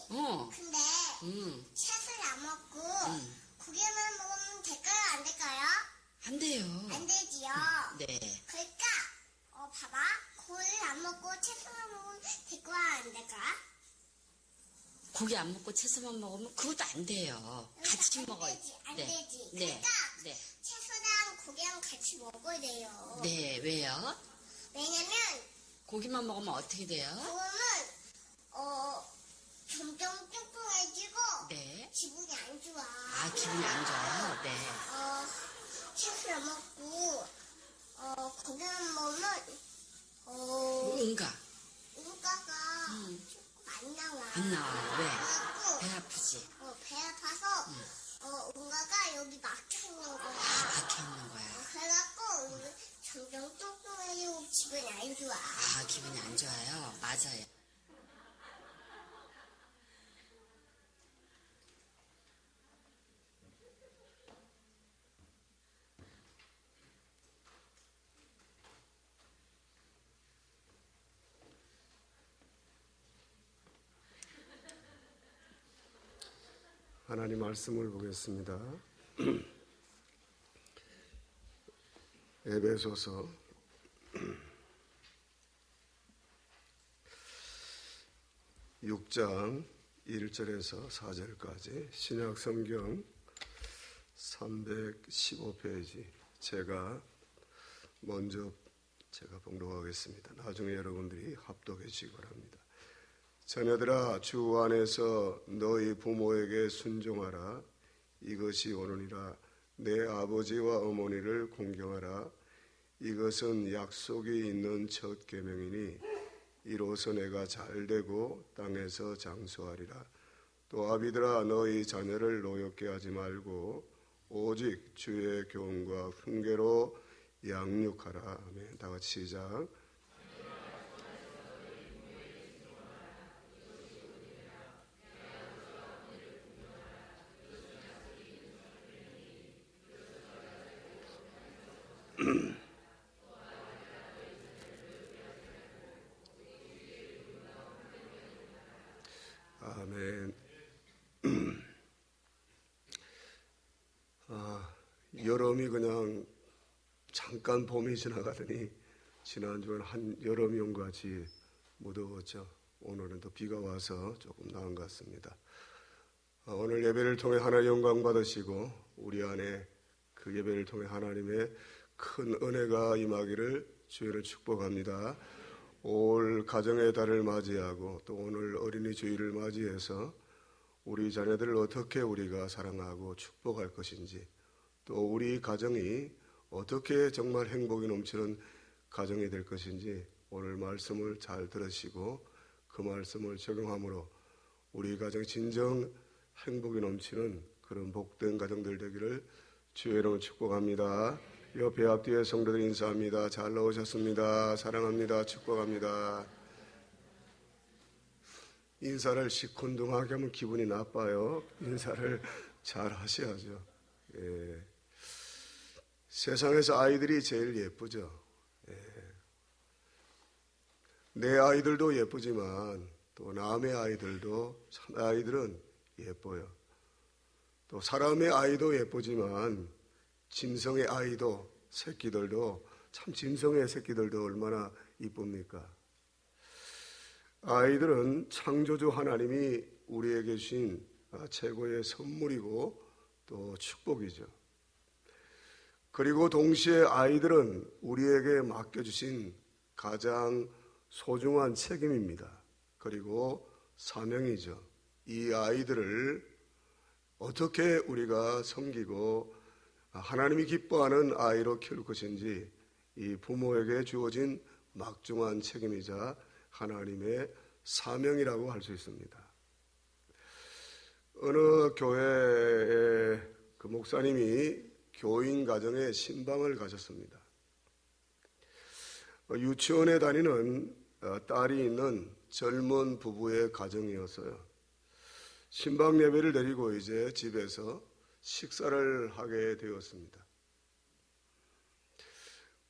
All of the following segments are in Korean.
어. 근데 채소를 안 먹고 음. 고기만 먹으면 될까요? 안 될까요? 안 돼요. 안 되지요. 네. 그러니까 봐봐. 고기를 안 먹고 채소만 먹으면 될까요? 안 될까? 고기 안 먹고 채소만 먹으면 그것도 안 돼요. 같이 먹어야 돼. 안 되지. 네. 그러니까 네. 채소랑 고기랑 같이 먹어야 돼요. 네. 왜요? 왜냐면 고기만 먹으면 어떻게 돼요? 그러면 점점 뚱뚱해지고 네. 기분이 안 좋아. 아, 기분이 안 좋아요? 네. 채소를 먹고 고기만 먹으면 뭔가 응가가 조금 안 나와. 안 나와요. 왜? 그래갖고 배 아프지? 배 아파서 응가가 여기 막혀 있는 거야. 막혀 있는 거야. 그래갖고 점점 뚱뚱해지고 기분이 안 좋아. 아, 기분이 안 좋아요? 맞아요. 하나님 말씀을 보겠습니다. 에베소서 6장 1절에서 4절까지 신약성경 315페이지 제가 먼저 봉독하겠습니다. 나중에 여러분들이 합독해 주시기 바랍니다. 자녀들아, 주 안에서 너희 부모에게 순종하라. 이것이 옳으니라. 내 아버지와 어머니를 공경하라. 이것은 약속이 있는 첫 계명이니 이로써 내가 잘되고 땅에서 장수하리라. 또 아비들아, 너희 자녀를 노엽게 하지 말고 오직 주의 교훈과 훈계로 양육하라. 아멘. 다 같이 시작. 아멘. 여름이 그냥 잠깐 봄이 지나가더니 지난주엔 한 여름이 온 것 같이 무더웠죠. 오늘은 또 비가 와서 조금 나은 것 같습니다. 오늘 예배를 통해 하나님 영광 받으시고 우리 안에 그 예배를 통해 하나님의 큰 은혜가 임하기를 주의를 축복합니다. 올 가정의 달을 맞이하고 또 오늘 어린이 주일을 맞이해서 우리 자녀들을 어떻게 우리가 사랑하고 축복할 것인지, 또 우리 가정이 어떻게 정말 행복이 넘치는 가정이 될 것인지 오늘 말씀을 잘 들으시고 그 말씀을 적용함으로 우리 가정이 진정 행복이 넘치는 그런 복된 가정들 되기를 주의 이름으로 축복합니다. 옆에 앞뒤에 성도들 인사합니다. 잘 나오셨습니다. 사랑합니다. 축복합니다. 인사를 시큰둥하게 하면 기분이 나빠요. 인사를 잘 하셔야죠. 예. 세상에서 아이들이 제일 예쁘죠. 예. 내 아이들도 예쁘지만 또 남의 아이들도 참 아이들은 예뻐요. 또 사람의 아이도 예쁘지만 짐승의 아이도 새끼들도 참 짐승의 새끼들도 얼마나 이쁩니까? 아이들은 창조주 하나님이 우리에게 주신 최고의 선물이고 또 축복이죠. 그리고 동시에 아이들은 우리에게 맡겨주신 가장 소중한 책임입니다. 그리고 사명이죠. 이 아이들을 어떻게 우리가 섬기고 하나님이 기뻐하는 아이로 키울 것인지 이 부모에게 주어진 막중한 책임이자 하나님의 사명이라고 할 수 있습니다. 어느 교회의 그 목사님이 교인 가정에 신방을 가셨습니다. 유치원에 다니는 딸이 있는 젊은 부부의 가정이었어요. 신방 예배를 드리고 이제 집에서 식사를 하게 되었습니다.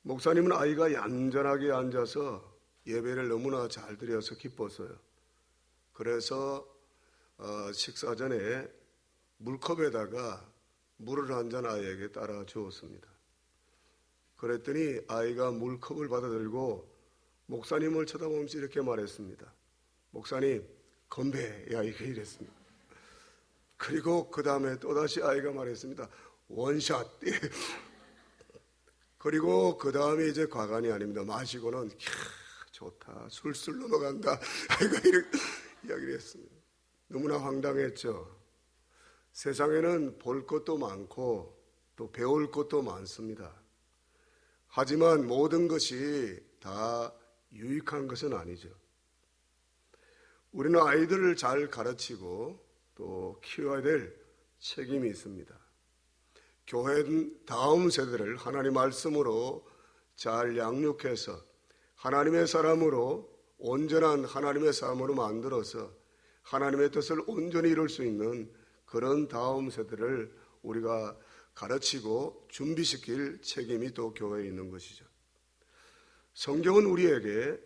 목사님은 아이가 얌전하게 앉아서 예배를 너무나 잘 드려서 기뻤어요. 그래서 식사 전에 물컵에다가 물을 한 잔 아이에게 따라 주었습니다. 그랬더니 아이가 물컵을 받아들고 목사님을 쳐다보면서 이렇게 말했습니다. 목사님, 건배. 야, 이게 이랬습니다. 그리고 그 다음에 또다시 아이가 말했습니다. 원샷. 그리고 그 다음에 이제 과간이 아닙니다. 마시고는 좋다. 술술 넘어간다. 아이가 이렇게 이야기를 했습니다. 너무나 황당했죠. 세상에는 볼 것도 많고 또 배울 것도 많습니다. 하지만 모든 것이 다 유익한 것은 아니죠. 우리는 아이들을 잘 가르치고 또 키워야 될 책임이 있습니다. 교회는 다음 세대를 하나님 말씀으로 잘 양육해서 하나님의 사람으로, 온전한 하나님의 사람으로 만들어서 하나님의 뜻을 온전히 이룰 수 있는 그런 다음 세대를 우리가 가르치고 준비시킬 책임이 또 교회에 있는 것이죠. 성경은 우리에게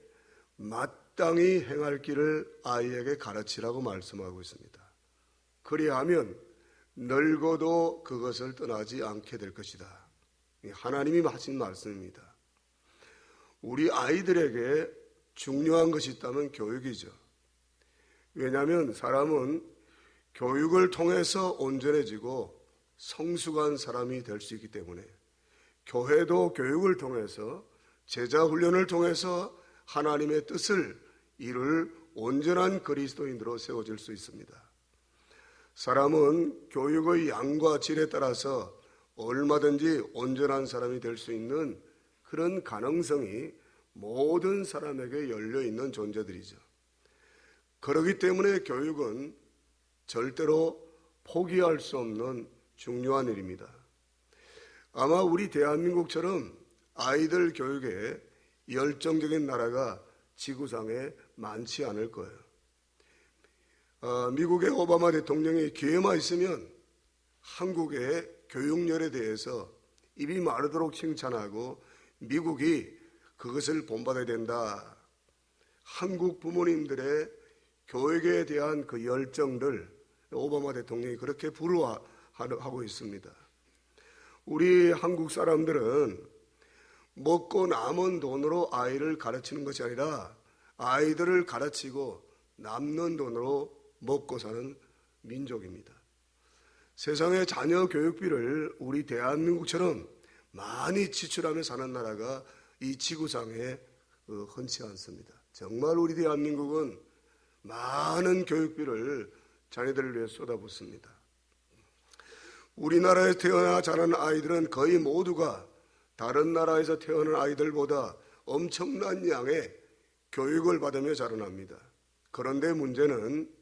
마땅히 행할 길을 아이에게 가르치라고 말씀하고 있습니다. 그리하면 늙어도 그것을 떠나지 않게 될 것이다. 하나님이 하신 말씀입니다. 우리 아이들에게 중요한 것이 있다면 교육이죠. 왜냐하면 사람은 교육을 통해서 온전해지고 성숙한 사람이 될 수 있기 때문에, 교회도 교육을 통해서, 제자 훈련을 통해서 하나님의 뜻을 이룰 온전한 그리스도인으로 세워질 수 있습니다. 사람은 교육의 양과 질에 따라서 얼마든지 온전한 사람이 될 수 있는 그런 가능성이 모든 사람에게 열려있는 존재들이죠. 그렇기 때문에 교육은 절대로 포기할 수 없는 중요한 일입니다. 아마 우리 대한민국처럼 아이들 교육에 열정적인 나라가 지구상에 많지 않을 거예요. 미국의 오바마 대통령이 기회만 있으면 한국의 교육열에 대해서 입이 마르도록 칭찬하고 미국이 그것을 본받아야 된다. 한국 부모님들의 교육에 대한 그 열정들 오바마 대통령이 그렇게 부러워하고 있습니다. 우리 한국 사람들은 먹고 남은 돈으로 아이를 가르치는 것이 아니라 아이들을 가르치고 남는 돈으로 먹고 사는 민족입니다. 세상의 자녀 교육비를 우리 대한민국처럼 많이 지출하며 사는 나라가 이 지구상에 흔치 않습니다. 정말 우리 대한민국은 많은 교육비를 자녀들을 위해 쏟아붓습니다. 우리나라에 태어나 자란 아이들은 거의 모두가 다른 나라에서 태어난 아이들보다 엄청난 양의 교육을 받으며 자라납니다. 그런데 문제는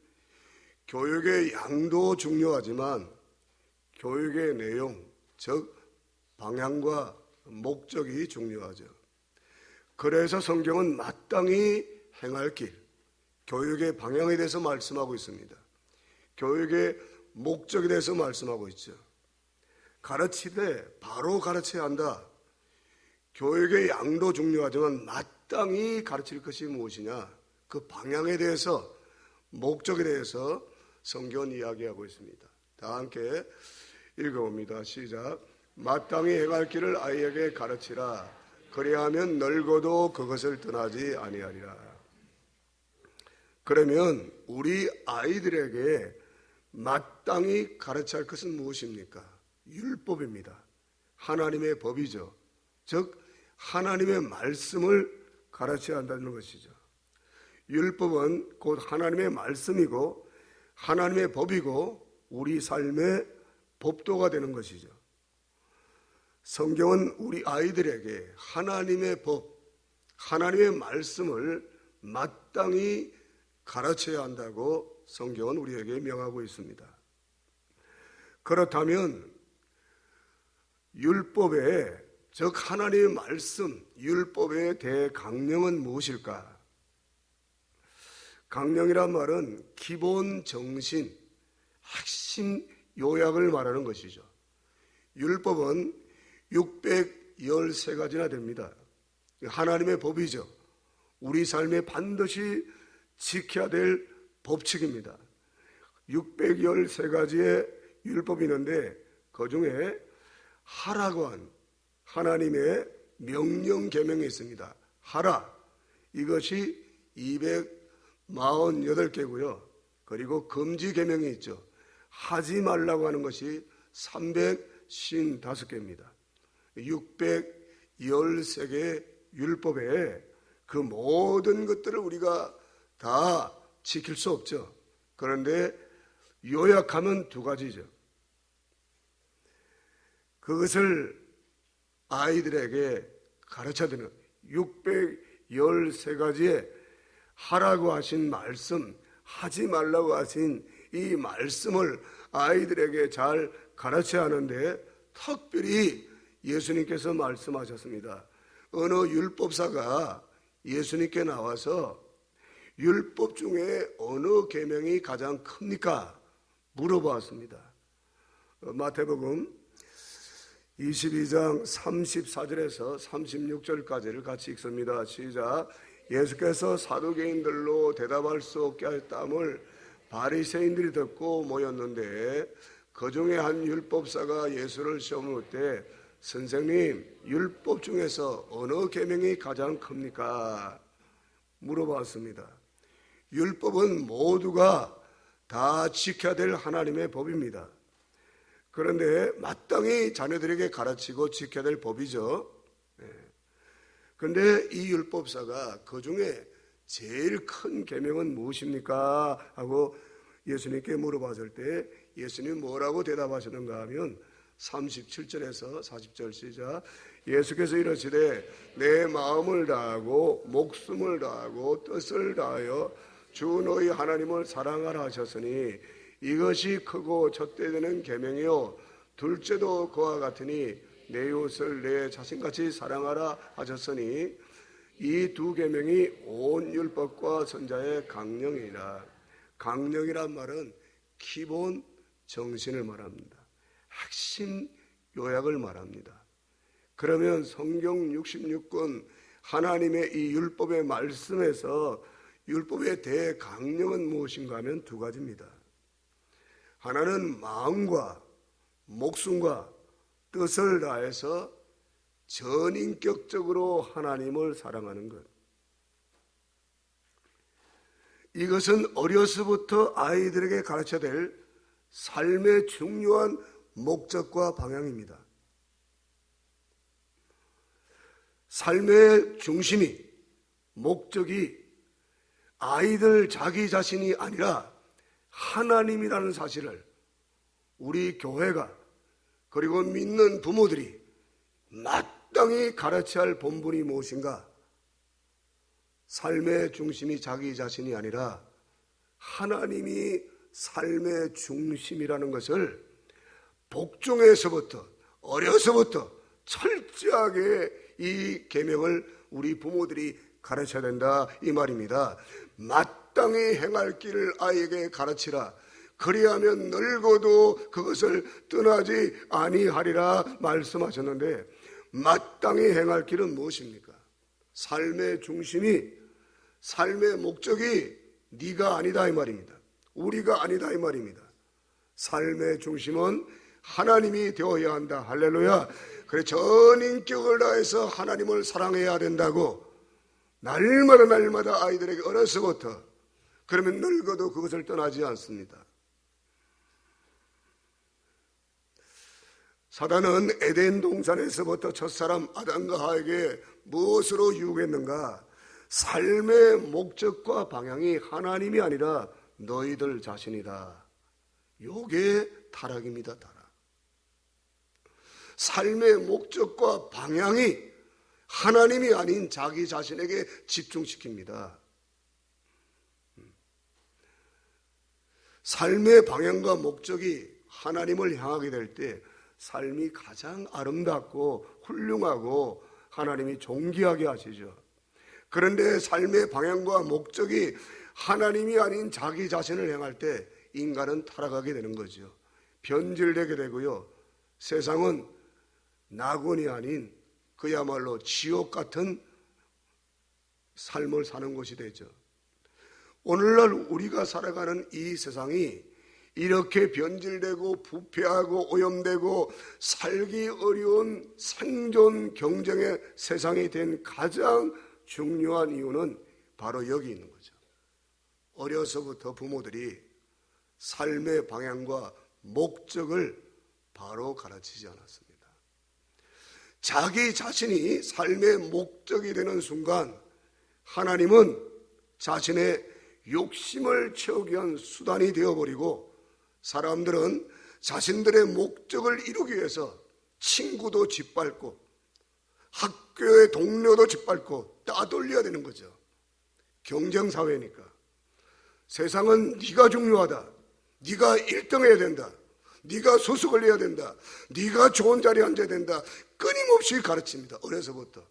교육의 양도 중요하지만 교육의 내용, 즉 방향과 목적이 중요하죠. 그래서 성경은 마땅히 행할 길, 교육의 방향에 대해서 말씀하고 있습니다. 교육의 목적에 대해서 말씀하고 있죠. 가르치되 바로 가르쳐야 한다. 교육의 양도 중요하지만 마땅히 가르칠 것이 무엇이냐, 그 방향에 대해서, 목적에 대해서 성경은 이야기하고 있습니다. 다 함께 읽어봅니다. 시작. 마땅히 행할 길을 아이에게 가르치라. 그리하면 늙어도 그것을 떠나지 아니하리라. 그러면 우리 아이들에게 마땅히 가르쳐야 할 것은 무엇입니까? 율법입니다. 하나님의 법이죠. 즉 하나님의 말씀을 가르쳐야 한다는 것이죠. 율법은 곧 하나님의 말씀이고 하나님의 법이고 우리 삶의 법도가 되는 것이죠. 성경은 우리 아이들에게 하나님의 법, 하나님의 말씀을 마땅히 가르쳐야 한다고 성경은 우리에게 명하고 있습니다. 그렇다면 율법의, 즉 하나님의 말씀, 율법의 대강령은 무엇일까? 강령이란 말은 기본 정신, 핵심 요약을 말하는 것이죠. 율법은 613가지나 됩니다. 하나님의 법이죠. 우리 삶에 반드시 지켜야 될 법칙입니다. 613가지의 율법이 있는데 그 중에 하라고 한 하나님의 명령 계명이 있습니다. 하라, 이것이 248개고요. 그리고 금지 계명이 있죠. 하지 말라고 하는 것이 355개입니다. 613개의 율법에 그 모든 것들을 우리가 다 지킬 수 없죠. 그런데 요약하면 두 가지죠. 그것을 아이들에게 가르쳐드리는 613가지의 하라고 하신 말씀, 하지 말라고 하신 이 말씀을 아이들에게 잘 가르쳐야 하는데 특별히 예수님께서 말씀하셨습니다. 어느 율법사가 예수님께 나와서 율법 중에 어느 계명이 가장 큽니까? 물어보았습니다. 마태복음 22장 34절에서 36절까지를 같이 읽습니다. 시작. 예수께서 사두개인들로 대답할 수 없게 하였다함을 바리새인들이 듣고 모였는데 그 중에 한 율법사가 예수를 시험 묻되 선생님, 율법 중에서 어느 계명이 가장 큽니까? 물어봤습니다. 율법은 모두가 다 지켜야 될 하나님의 법입니다. 그런데 마땅히 자녀들에게 가르치고 지켜야 될 법이죠. 그런데 이 율법사가 그 중에 제일 큰 계명은 무엇입니까? 하고 예수님께 물어봤을 때 예수님이 뭐라고 대답하시는가 하면 37절에서 40절 시작. 예수께서 이르시되 내 마음을 다하고 목숨을 다하고 뜻을 다하여 주 너희 하나님을 사랑하라 하셨으니 이것이 크고 첫째 되는 계명이요 둘째도 그와 같으니 내 이웃을 내 자신같이 사랑하라 하셨으니 이 두 계명이 온 율법과 선자의 강령이라. 강령이란 말은 기본 정신을 말합니다. 핵심 요약을 말합니다. 그러면 성경 66권 하나님의 이 율법의 말씀에서 율법의 대강령은 무엇인가 하면 두 가지입니다. 하나는 마음과 목숨과 뜻을 다해서 전인격적으로 하나님을 사랑하는 것. 이것은 어려서부터 아이들에게 가르쳐야 될 삶의 중요한 목적과 방향입니다. 삶의 중심이, 목적이 아이들 자기 자신이 아니라 하나님이라는 사실을 우리 교회가 그리고 믿는 부모들이 마땅히 가르쳐야 할 본분이 무엇인가? 삶의 중심이 자기 자신이 아니라 하나님이 삶의 중심이라는 것을 복종에서부터 어려서부터 철저하게 이 계명을 우리 부모들이 가르쳐야 된다 이 말입니다. 마땅히 행할 길을 아이에게 가르치라. 그리하면 늙어도 그것을 떠나지 아니하리라 말씀하셨는데 마땅히 행할 길은 무엇입니까? 삶의 중심이, 삶의 목적이 네가 아니다 이 말입니다. 우리가 아니다 이 말입니다. 삶의 중심은 하나님이 되어야 한다. 할렐루야. 그래 전인격을 다해서 하나님을 사랑해야 된다고 날마다 아이들에게 어려서부터, 그러면 늙어도 그것을 떠나지 않습니다. 사단은 에덴 동산에서부터 첫사람 아담과 하에게 무엇으로 유혹했는가? 삶의 목적과 방향이 하나님이 아니라 너희들 자신이다. 요게 타락입니다. 타락. 삶의 목적과 방향이 하나님이 아닌 자기 자신에게 집중시킵니다. 삶의 방향과 목적이 하나님을 향하게 될 때 삶이 가장 아름답고 훌륭하고 하나님이 존귀하게 하시죠. 그런데 삶의 방향과 목적이 하나님이 아닌 자기 자신을 향할 때 인간은 타락하게 되는 거죠. 변질되게 되고요. 세상은 낙원이 아닌 그야말로 지옥 같은 삶을 사는 곳이 되죠. 오늘날 우리가 살아가는 이 세상이 이렇게 변질되고 부패하고 오염되고 살기 어려운 생존 경쟁의 세상이 된 가장 중요한 이유는 바로 여기 있는 거죠. 어려서부터 부모들이 삶의 방향과 목적을 바로 가르치지 않았습니다. 자기 자신이 삶의 목적이 되는 순간 하나님은 자신의 욕심을 채우기 위한 수단이 되어버리고 사람들은 자신들의 목적을 이루기 위해서 친구도 짓밟고 학교의 동료도 짓밟고 따돌려야 되는 거죠. 경쟁사회니까. 세상은 네가 중요하다. 네가 1등 해야 된다. 네가 수석을 해야 된다. 네가 좋은 자리에 앉아야 된다. 끊임없이 가르칩니다. 어려서부터.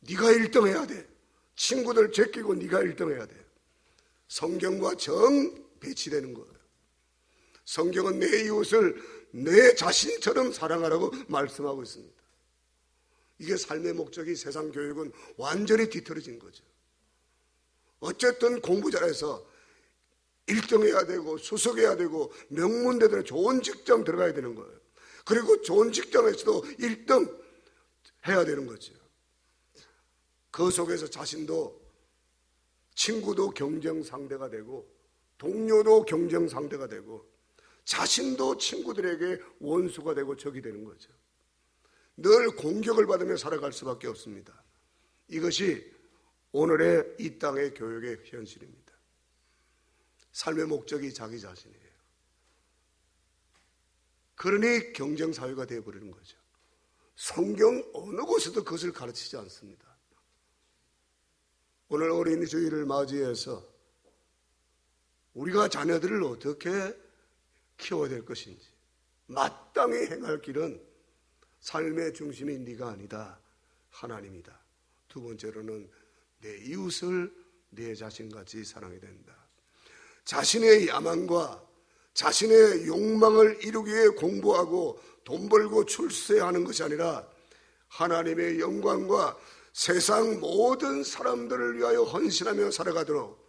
네가 1등 해야 돼. 친구들 제끼고 네가 1등 해야 돼. 성경과 정 배치되는 거예요. 성경은 내 이웃을 내 자신처럼 사랑하라고 말씀하고 있습니다. 이게 삶의 목적이 세상 교육은 완전히 뒤틀어진 거죠. 어쨌든 공부 잘해서 1등 해야 되고 수석해야 되고 명문대들에 좋은 직장 들어가야 되는 거예요. 그리고 좋은 직장에서도 1등 해야 되는 거죠. 그 속에서 자신도 친구도 경쟁 상대가 되고 동료도 경쟁 상대가 되고 자신도 친구들에게 원수가 되고 적이 되는 거죠. 늘 공격을 받으며 살아갈 수밖에 없습니다. 이것이 오늘의 이 땅의 교육의 현실입니다. 삶의 목적이 자기 자신이에요. 그러니 경쟁사회가 되어버리는 거죠. 성경 어느 곳에도 그것을 가르치지 않습니다. 오늘 어린이 주일을 맞이해서 우리가 자녀들을 어떻게 키워야 될 것인지 마땅히 행할 길은 삶의 중심이 네가 아니다. 하나님이다. 두 번째로는 내 이웃을 내 자신같이 사랑해야 된다. 자신의 야망과 자신의 욕망을 이루기 위해 공부하고 돈 벌고 출세하는 것이 아니라 하나님의 영광과 세상 모든 사람들을 위하여 헌신하며 살아가도록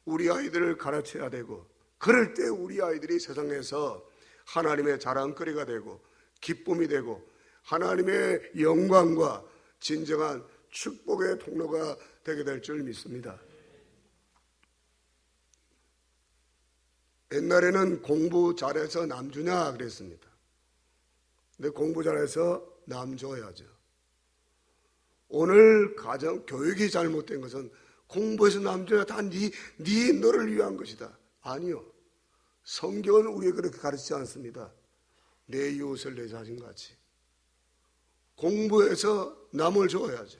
우리 아이들을 가르쳐야 되고, 그럴 때 우리 아이들이 세상에서 하나님의 자랑거리가 되고 기쁨이 되고 하나님의 영광과 진정한 축복의 통로가 되게 될 줄 믿습니다. 옛날에는 공부 잘해서 남 주냐 그랬습니다. 근데 공부 잘해서 남 줘야죠. 오늘 가정 교육이 잘못된 것은 공부해서 남 줘야 다 네 너를 위한 것이다. 아니요. 성경은 우리에게 그렇게 가르치지 않습니다. 내 이웃을 내 자신같이. 공부해서 남을 줘야죠.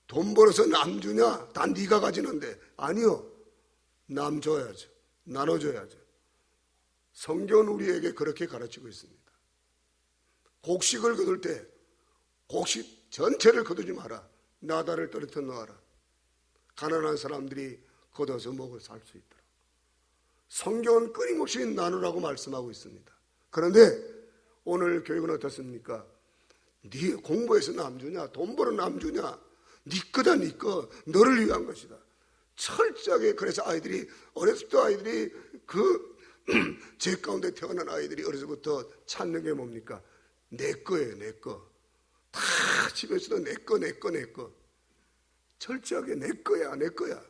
돈 벌어서 남 주냐? 다 네가 가지는데. 아니요. 남 줘야죠. 나눠줘야죠. 성경은 우리에게 그렇게 가르치고 있습니다. 곡식을 거둘 때 곡식 전체를 거두지 마라. 나다를 떨어뜨려 놓아라. 가난한 사람들이 걷어서 먹을 살 수 있도록. 성경은 끊임없이 나누라고 말씀하고 있습니다. 그런데 오늘 교육은 어떻습니까? 네 공부해서 남 주냐? 돈 벌어 남 주냐? 네 거다 네 거. 너를 위한 것이다. 철저하게. 그래서 아이들이 어렸을 때 아이들이 제 가운데 태어난 아이들이 어려서부터 찾는 게 뭡니까? 내 거예요. 내 거. 다 집에서도 내 거 내 거 내 거. 철저하게 내 거야 내 거야.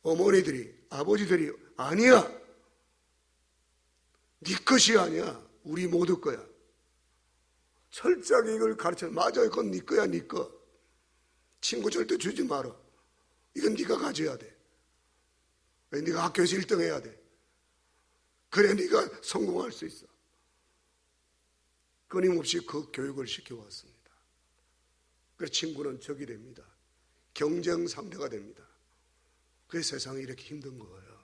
어머니들이 아버지들이 아니야. 네 것이 아니야. 우리 모두 거야. 철저하게 이걸 가르쳐. 맞아요. 그건 네 거야 네 거. 친구 절대 주지 마라. 이건 네가 가져야 돼. 네가 학교에서 1등 해야 돼. 그래 네가 성공할 수 있어. 끊임없이 그 교육을 시켜왔습니다. 그래서 친구는 적이 됩니다. 경쟁 상대가 됩니다. 그래서 세상이 이렇게 힘든 거예요.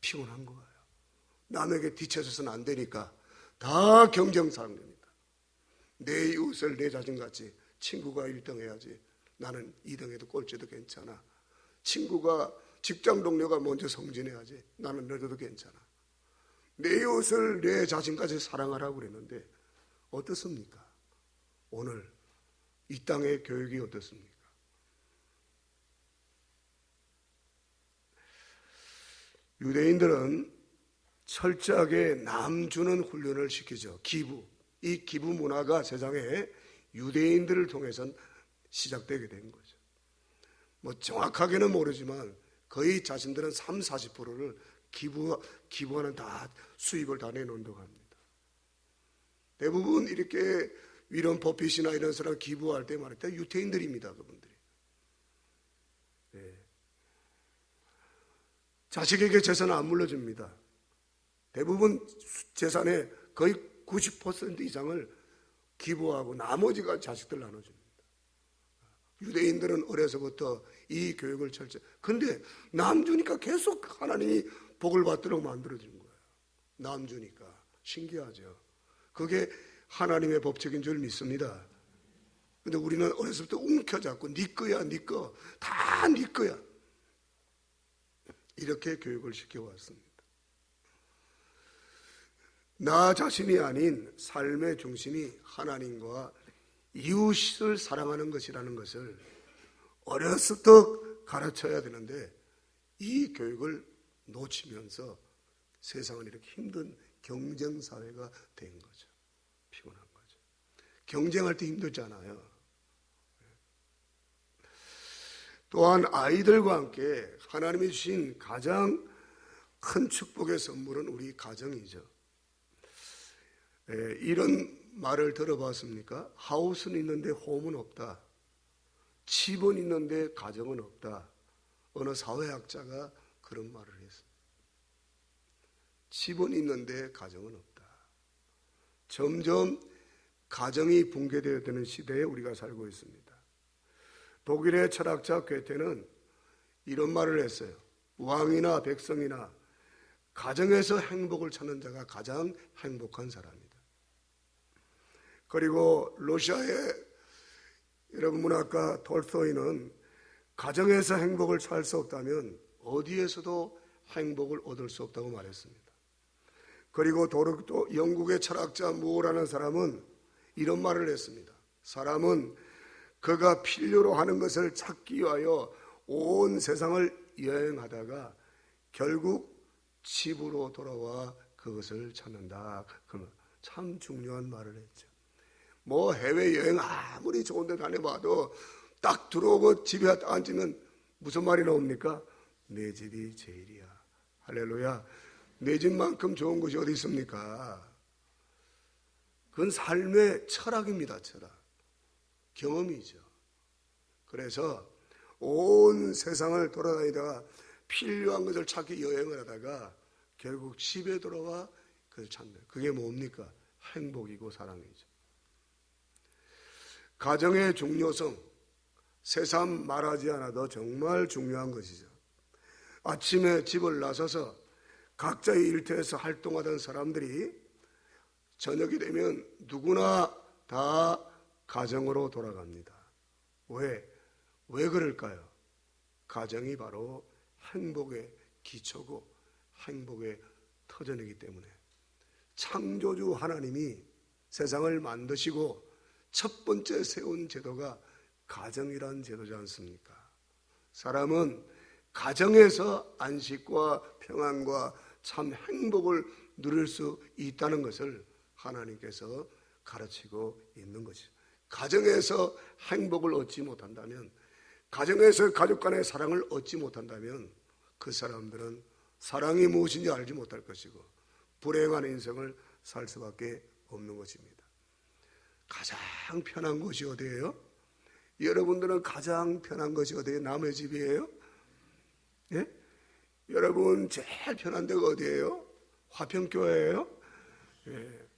피곤한 거예요. 남에게 뒤쳐서는 안 되니까 다 경쟁 상대입니다. 내 이웃을 내 자신같이. 친구가 1등 해야지. 나는 2등 해도 꼴찌도 괜찮아. 친구가 직장 동료가 먼저 성진해야지. 나는 늦어도 괜찮아. 내 이웃을 내 자신까지 사랑하라고 그랬는데 어떻습니까? 오늘 이 땅의 교육이 어떻습니까? 유대인들은 철저하게 남 주는 훈련을 시키죠. 기부. 이 기부 문화가 세상에 유대인들을 통해서 시작되게 된 거죠. 뭐 정확하게는 모르지만 거의 자신들은 30-40%를 기부하는 다 수입을 다 내놓는다고 합니다. 대부분 이렇게 이런 버핏이나 이런 사람 기부할 때 말할 때 유태인들입니다. 그분들이. 네. 자식에게 재산을 안 물려줍니다. 대부분 재산의 거의 90% 이상을 기부하고 나머지가 자식들 나눠줍니다. 유대인들은 어려서부터 이 교육을 철저히. 근데 남 주니까 계속 하나님이 복을 받도록 만들어준 거예요. 남 주니까. 신기하죠. 그게 하나님의 법칙인 줄 믿습니다. 근데 우리는 어려서부터 움켜잡고 네 거야, 네 거. 다 네 거야. 이렇게 교육을 시켜왔습니다. 나 자신이 아닌 삶의 중심이 하나님과 이웃을 사랑하는 것이라는 것을 어려서부터 가르쳐야 되는데 이 교육을 놓치면서 세상은 이렇게 힘든 경쟁사회가 된 거죠. 피곤한 거죠. 경쟁할 때 힘들잖아요. 또한 아이들과 함께 하나님이 주신 가장 큰 축복의 선물은 우리 가정이죠. 이런 말을 들어봤습니까? 하우스는 있는데 홈은 없다. 집은 있는데 가정은 없다. 어느 사회학자가 그런 말을 했습니다. 집은 있는데 가정은 없다. 점점 가정이 붕괴되어야 되는 시대에 우리가 살고 있습니다. 독일의 철학자 괴테는 이런 말을 했어요. 왕이나 백성이나 가정에서 행복을 찾는 자가 가장 행복한 사람이다. 그리고 러시아의 여러분 문학가 톨스토이는 가정에서 행복을 찾을 수 없다면 어디에서도 행복을 얻을 수 없다고 말했습니다. 그리고 또 영국의 철학자 무어라는 사람은 이런 말을 했습니다. 사람은 그가 필요로 하는 것을 찾기 위하여 온 세상을 여행하다가 결국 집으로 돌아와 그것을 찾는다. 참 중요한 말을 했죠. 뭐 해외여행 아무리 좋은 데 다녀봐도 딱 들어오고 집에 앉으면 무슨 말이 나옵니까? 내 집이 제일이야. 할렐루야. 내 집만큼 좋은 곳이 어디 있습니까? 그건 삶의 철학입니다. 철학. 경험이죠. 그래서 온 세상을 돌아다니다가 필요한 것을 찾기 여행을 하다가 결국 집에 돌아와 그걸 찾는. 그게 뭡니까? 행복이고 사랑이죠. 가정의 중요성, 새삼 말하지 않아도 정말 중요한 것이죠. 아침에 집을 나서서 각자의 일터에서 활동하던 사람들이 저녁이 되면 누구나 다 가정으로 돌아갑니다. 왜 그럴까요? 가정이 바로 행복의 기초고 행복의 터전이기 때문에 창조주 하나님이 세상을 만드시고 첫 번째 세운 제도가 가정이란 제도지 않습니까? 사람은 가정에서 안식과 평안과 참 행복을 누릴 수 있다는 것을 하나님께서 가르치고 있는 것이죠. 가정에서 행복을 얻지 못한다면, 가정에서 가족 간의 사랑을 얻지 못한다면 그 사람들은 사랑이 무엇인지 알지 못할 것이고 불행한 인생을 살 수밖에 없는 것입니다. 가장 편한 곳이 어디예요? 여러분들은 가장 편한 것이 어디예요? 남의 집이에요? 예? 여러분 제일 편한 데가 어디예요? 화평교회예요? 예.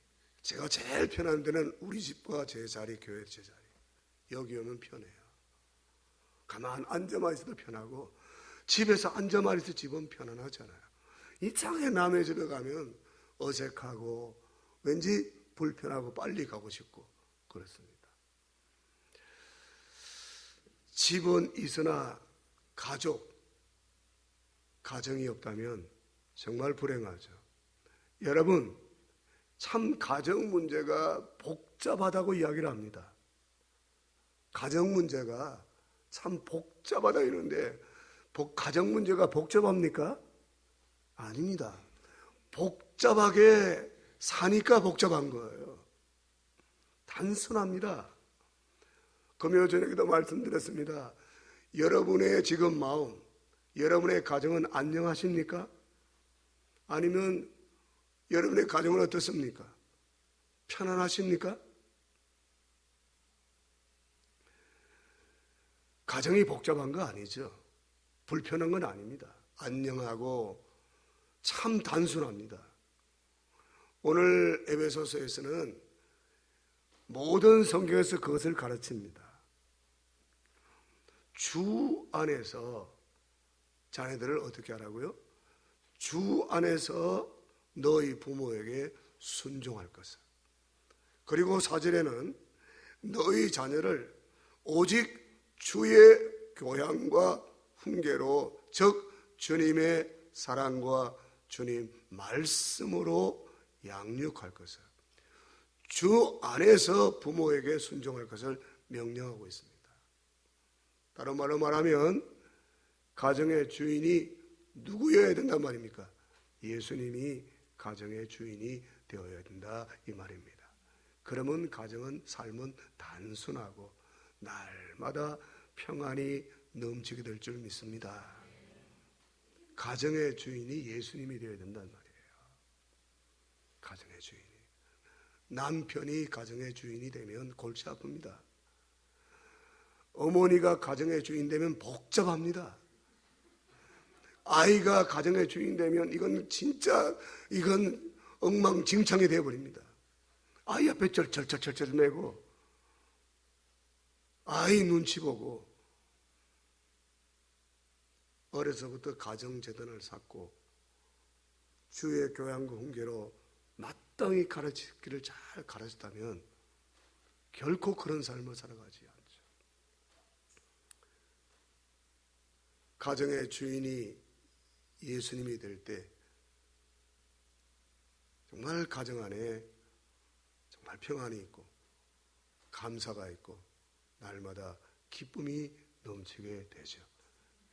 제가 제일 편한 데는 우리 집과 제 자리, 교회 제 자리. 여기 오면 편해요. 가만 앉아만 있어도 편하고 집에서 앉아만 있어도 집은 편안하잖아요. 이상하게 남의 집에 가면 어색하고 왠지 불편하고 빨리 가고 싶고 그렇습니다. 집은 있으나 가정이 없다면 정말 불행하죠. 여러분, 참 가정 문제가 복잡하다고 이야기를 합니다. 가정 문제가 참 복잡하다 이러는데 가정 문제가 복잡합니까? 아닙니다. 복잡하게 사니까 복잡한 거예요. 단순합니다. 금요 저녁에도 말씀드렸습니다. 여러분의 지금 마음, 여러분의 가정은 안녕하십니까? 아니면 여러분의 가정은 어떻습니까? 편안하십니까? 가정이 복잡한 거 아니죠. 불편한 건 아닙니다. 안녕하고 참 단순합니다. 오늘 에베소서에서는 모든 성경에서 그것을 가르칩니다. 주 안에서 자녀들을 어떻게 하라고요? 주 안에서 너희 부모에게 순종할 것을. 그리고 4절에는 너희 자녀를 오직 주의 교양과 훈계로, 즉 주님의 사랑과 주님 말씀으로 양육할 것을, 주 안에서 부모에게 순종할 것을 명령하고 있습니다. 다른 말로 말하면 가정의 주인이 누구여야 된단 말입니까? 예수님이 가정의 주인이 되어야 된다 이 말입니다. 그러면 가정은, 삶은 단순하고 날마다 평안이 넘치게 될 줄 믿습니다. 가정의 주인이 예수님이 되어야 된단 말이에요. 가정의 주인이. 남편이 가정의 주인이 되면 골치 아픕니다. 어머니가 가정의 주인 되면 복잡합니다. 아이가 가정의 주인 되면 이건 엉망진창이 되어버립니다. 아이 앞에 절절절절 매고 아이 눈치 보고 어려서부터 가정재단을 쌓고 주의 교양과 훈계로 마땅히 가르치기를 잘 가르쳤다면 결코 그런 삶을 살아가지 않죠. 가정의 주인이 예수님이 될 때 정말 가정 안에 정말 평안이 있고 감사가 있고 날마다 기쁨이 넘치게 되죠.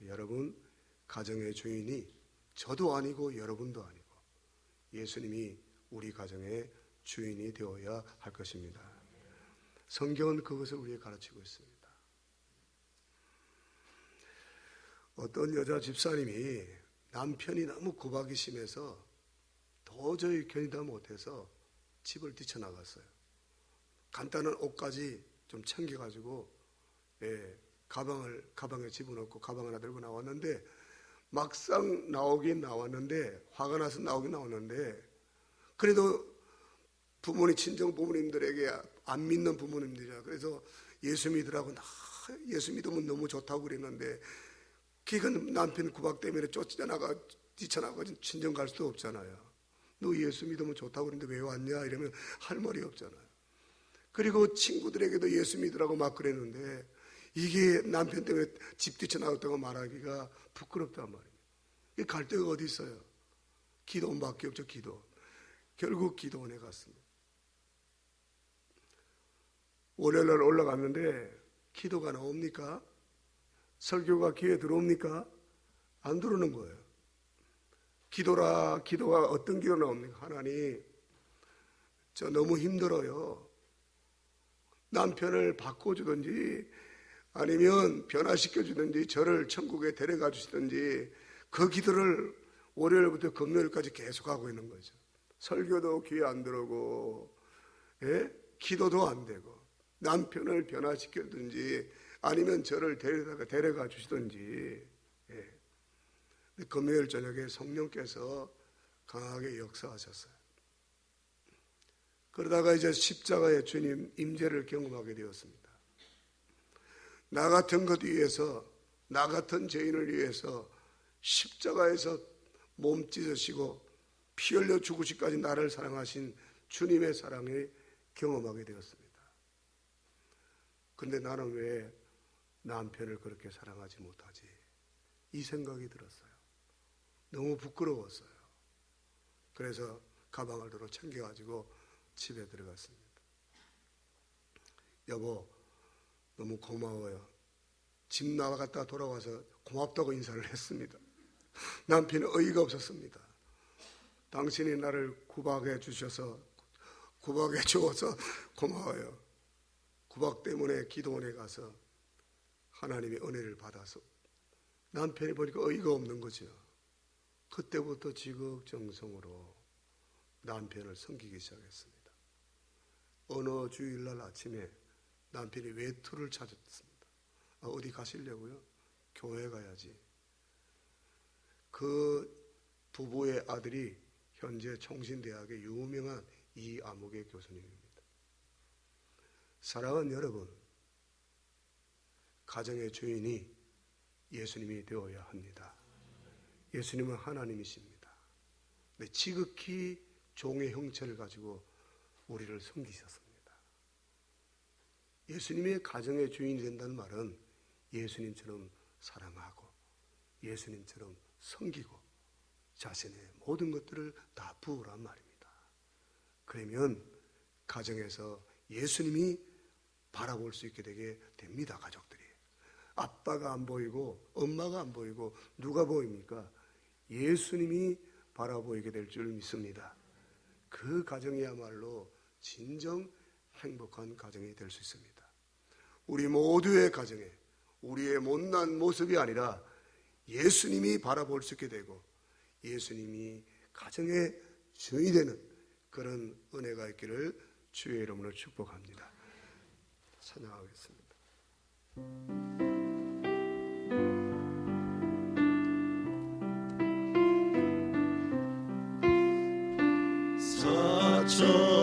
여러분, 가정의 주인이 저도 아니고 여러분도 아니고 예수님이 우리 가정의 주인이 되어야 할 것입니다. 성경은 그것을 우리에게 가르치고 있습니다. 어떤 여자 집사님이 남편이 너무 구박이 심해서 도저히 견디다 못해서 집을 뛰쳐나갔어요. 간단한 옷까지 좀 챙겨가지고 가방에 집어넣고 가방 하나 들고 나왔는데 막상 나오긴 나왔는데 화가 나서 나오긴 나왔는데 그래도 부모님, 친정 부모님들에게 안 믿는 부모님들이야. 그래서 예수 믿으라고 예수 믿으면 너무 좋다고 그랬는데 그건 남편 구박 때문에 뛰쳐나가 친정 갈 수도 없잖아요. 너 예수 믿으면 좋다고 그랬는데 왜 왔냐 이러면 할 말이 없잖아요. 그리고 친구들에게도 예수 믿으라고 막 그랬는데 이게 남편 때문에 집 뛰쳐나갔다고 말하기가 부끄럽단 말이에요. 갈 데가 어디 있어요? 기도원밖에 없죠. 기도. 결국 기도원에 갔습니다. 월요일날 올라갔는데 기도가 나옵니까? 설교가 귀에 들어옵니까? 안 들어오는 거예요. 기도가 어떤 기도 나옵니까? 하나님, 저 너무 힘들어요. 남편을 바꿔주든지 아니면 변화시켜주든지 저를 천국에 데려가 주시든지 그 기도를 월요일부터 금요일까지 계속하고 있는 거죠. 설교도 귀에 안 들어오고 기도도 안 되고 남편을 변화시켜주든지 아니면 저를 데려가 주시든지. 금요일 저녁에 성령께서 강하게 역사하셨어요. 그러다가 이제 십자가의 주님 임재를 경험하게 되었습니다. 나 같은 것 위해서, 나 같은 죄인을 위해서 십자가에서 몸 찢으시고 피 흘려 죽으시기까지 나를 사랑하신 주님의 사랑을 경험하게 되었습니다. 근데 나는 왜 남편을 그렇게 사랑하지 못하지? 이 생각이 들었어요. 너무 부끄러웠어요. 그래서 가방을 들어 챙겨가지고 집에 들어갔습니다. 여보, 너무 고마워요. 집 나갔다 돌아와서 고맙다고 인사를 했습니다. 남편은 어이가 없었습니다. 당신이 나를 구박해 주어서 고마워요. 구박 때문에 기도원에 가서 하나님의 은혜를 받아서 남편이 보니까 어이가 없는 거죠. 그때부터 지극정성으로 남편을 섬기기 시작했습니다. 어느 주일날 아침에 남편이 외투를 찾았습니다. 어디 가시려고요? 교회 가야지. 그 부부의 아들이 현재 총신대학의 유명한 이암흑의 교수님입니다. 사랑하는 여러분, 가정의 주인이 예수님이 되어야 합니다. 예수님은 하나님이십니다. 근데 지극히 종의 형체를 가지고 우리를 섬기셨습니다. 예수님의 가정의 주인이 된다는 말은 예수님처럼 사랑하고 예수님처럼 섬기고 자신의 모든 것들을 다 부으란 말입니다. 그러면 가정에서 예수님이 바라볼 수 있게 되게 됩니다. 가족들이. 아빠가 안 보이고 엄마가 안 보이고 누가 보입니까? 예수님이 바라보이게 될 줄 믿습니다. 그 가정이야말로 진정 행복한 가정이 될 수 있습니다. 우리 모두의 가정에 우리의 못난 모습이 아니라 예수님이 바라볼 수 있게 되고 예수님이 가정의 주인이 되는 그런 은혜가 있기를 주의 이름으로 축복합니다. 찬양하겠습니다. 사천